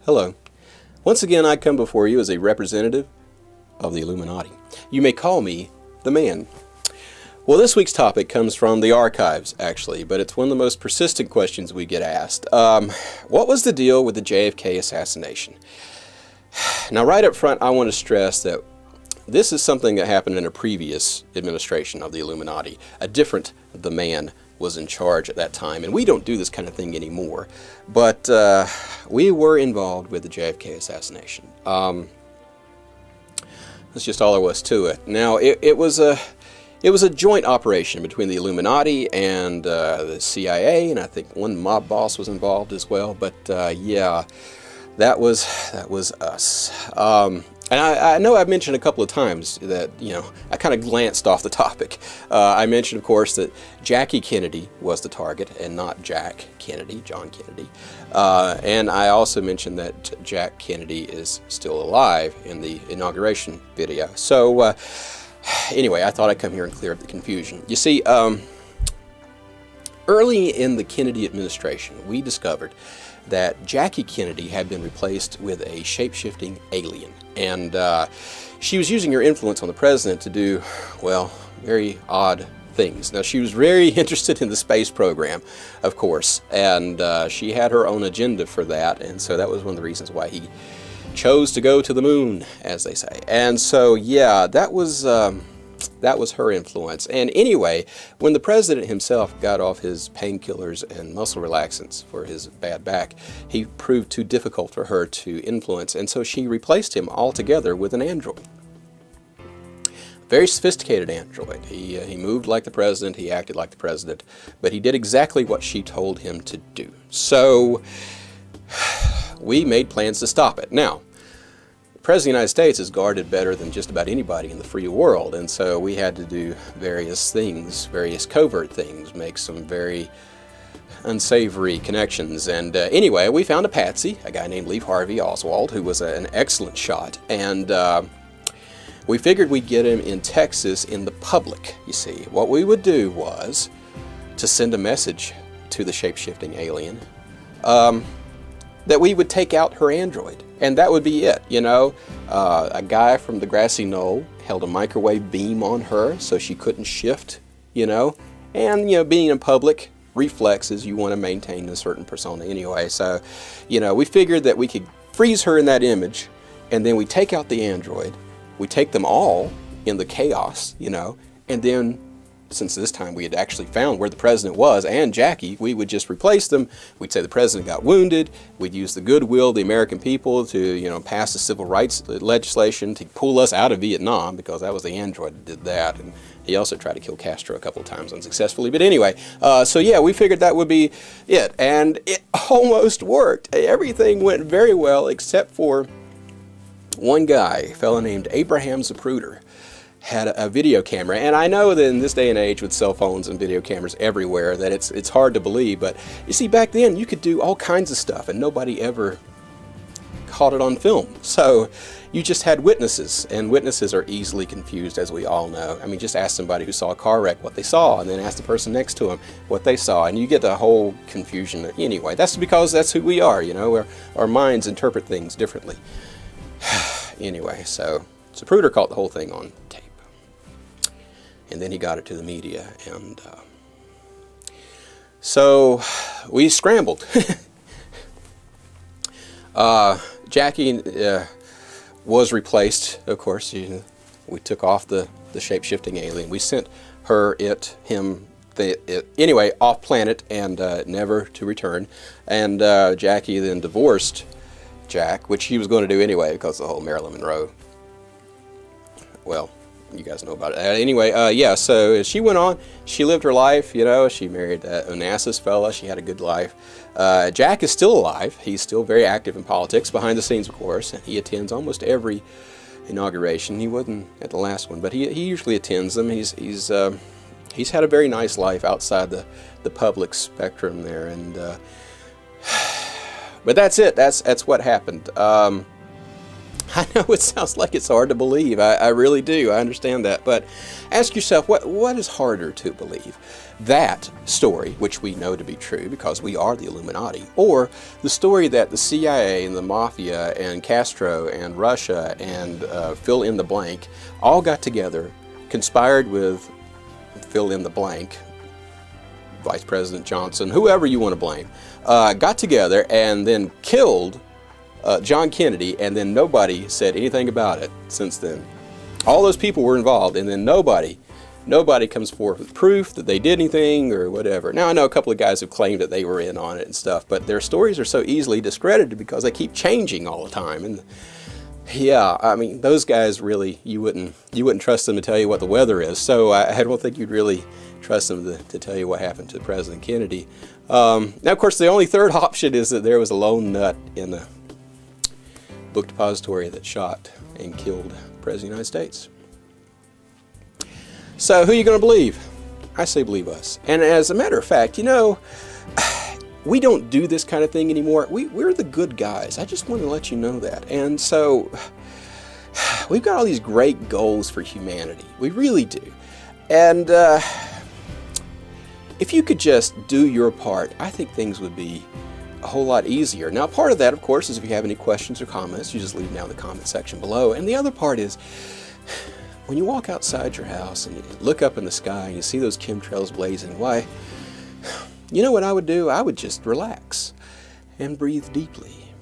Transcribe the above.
Hello. Once again, I come before you as a representative of the Illuminati. You may call me the Man. Well, this week's topic comes from the archives, actually, but it's one of the most persistent questions we get asked. What was the deal with the JFK assassination? Now, right up front, I want to stress that this is something that happened in a previous administration of the Illuminati. A different The Man was in charge at that time, and we don't do this kind of thing anymore. But we were involved with the JFK assassination. That's just all there was to it. Now, it was a joint operation between the Illuminati and the CIA, and I think one mob boss was involved as well. But yeah, that was us. And I know I've mentioned a couple of times that, I kind of glanced off the topic. I mentioned, of course, that Jackie Kennedy was the target and not Jack Kennedy, John Kennedy. And I also mentioned that Jack Kennedy is still alive in the inauguration video. So anyway, I thought I'd come here and clear up the confusion. You see, early in the Kennedy administration, we discovered that Jackie Kennedy had been replaced with a shape-shifting alien. And she was using her influence on the president to do, well, very odd things. Now, she was very interested in the space program, of course, and she had her own agenda for that, and so that was one of the reasons why he chose to go to the moon, as they say. And so, yeah, that was her influence. And anyway, when the president himself got off his painkillers and muscle relaxants for his bad back, he proved too difficult for her to influence, and so she replaced him altogether with an android. Very sophisticated android. He moved like the president, he acted like the president, but he did exactly what she told him to do. So we made plans to stop it. Now, the President of the United States is guarded better than just about anybody in the free world, and so we had to do various things, various covert things, make some very unsavory connections. And anyway, we found a patsy, a guy named Lee Harvey Oswald, who was an excellent shot, and we figured we'd get him in Texas in the public. You see, what we would do was to send a message to the shape-shifting alien that we would take out her android. And that would be it, A guy from the grassy knoll held a microwave beam on her so she couldn't shift, And, being in public, reflexes, you want to maintain a certain persona anyway. So, we figured that we could freeze her in that image, and then we take out the android. We take them all in the chaos, and then, since this time we had actually found where the president was and Jackie, we would just replace them. We'd say the president got wounded. We'd use the goodwill of the American people to, pass the civil rights legislation to pull us out of Vietnam, because that was the android that did that. And he also tried to kill Castro a couple of times unsuccessfully. But anyway, so yeah, we figured that would be it. And it almost worked. Everything went very well except for one guy, a fellow named Abraham Zapruder, had a video camera. And I know that in this day and age with cell phones and video cameras everywhere that it's hard to believe, but you see, back then you could do all kinds of stuff and nobody ever caught it on film. So you just had witnesses, and witnesses are easily confused, as we all know. I mean, just ask somebody who saw a car wreck what they saw, and then ask the person next to them what they saw, and you get the whole confusion. Anyway, that's because that's who we are, our minds interpret things differently. Anyway, so Zapruder caught the whole thing on tape. And then he got it to the media, and so we scrambled. Jackie was replaced, of course. We took off the shape-shifting alien. We sent her, anyway, off planet and never to return. And Jackie then divorced Jack, which she was going to do anyway because of the whole Marilyn Monroe. Well, you guys know about it. Anyway, yeah, so she went on. She lived her life, She married Onassis fella. She had a good life. Jack is still alive. He's still very active in politics, behind the scenes, of course. And he attends almost every inauguration. He wasn't at the last one, but he usually attends them. He's had a very nice life outside the public spectrum there. And but that's it. That's what happened. I know it sounds like it's hard to believe. I really do. I understand that. But ask yourself, what is harder to believe? That story, which we know to be true because we are the Illuminati, or the story that the CIA and the Mafia and Castro and Russia and fill in the blank all got together, conspired with fill in the blank, Vice President Johnson, whoever you want to blame, got together and then killed John Kennedy, and then nobody said anything about it since then. All those people were involved, and then nobody comes forth with proof that they did anything or whatever. Now, I know a couple of guys have claimed that they were in on it and stuff, but their stories are so easily discredited because they keep changing all the time. And yeah, I mean, those guys really, you wouldn't trust them to tell you what the weather is. So I don't think you'd really trust them to tell you what happened to President Kennedy. Now, of course, the only third option is that there was a lone nut in the book depository that shot and killed the President of the United States. So who are you going to believe? I say believe us. And as a matter of fact, you know, we don't do this kind of thing anymore. We're the good guys. I just want to let you know that. And so we've got all these great goals for humanity. We really do. And if you could just do your part, I think things would be a whole lot easier. Now, part of that, of course, is if you have any questions or comments, you just leave them down in the comment section below. And the other part is, when you walk outside your house and you look up in the sky and you see those chemtrails blazing, why, you know what I would do? I would just relax and breathe deeply